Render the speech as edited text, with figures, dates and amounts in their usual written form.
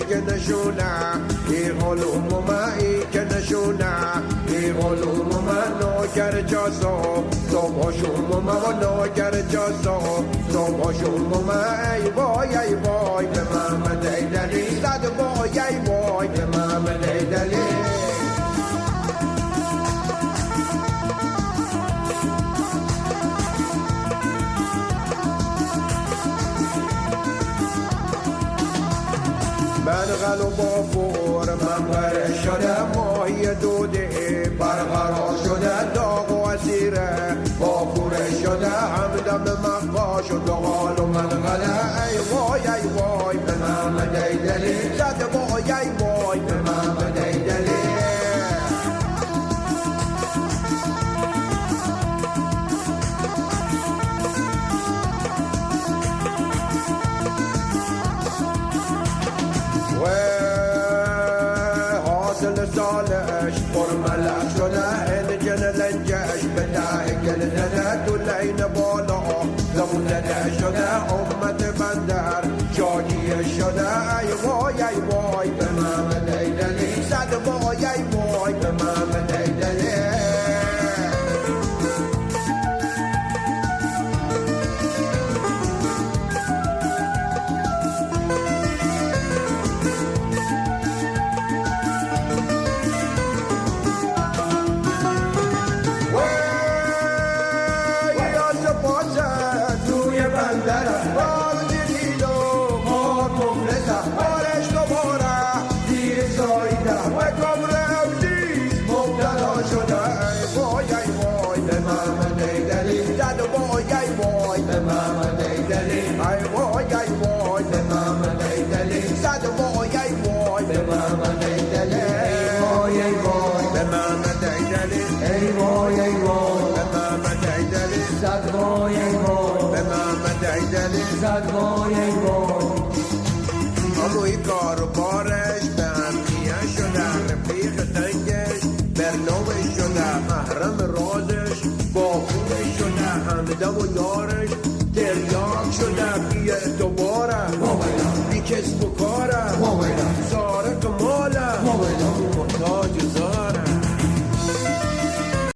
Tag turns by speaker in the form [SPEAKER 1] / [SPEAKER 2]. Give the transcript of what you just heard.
[SPEAKER 1] که نشونه ای علوم ای که نشونه ای علوم نوکر جاسو تو باشوم و نوکر جاسو تو باشوم ای وای به محمد ایدلی زد وای به محمد ایدلی من غلو با فور من غره شده ماهی دوده برقرار شده داغ و اسیره با فوره شده همدم مقا شد و غالو من غله ای وای به محمد ایدلی زد وای به محمد ایدلی سالش برملك شده انجن لنجش بده گل زده تو لین بالا زمونه شده امت بندر جاگیه شده ای وای به محمد ایدلی زد وای به محمد ایدلی روی کار و بارش به همدیه شده رفیق تنگش برنامه شده محرم رازش با خونش شده همدم و یارش تریاک شده بی اعتباره بی کسب و کاره سارق ماله محتاج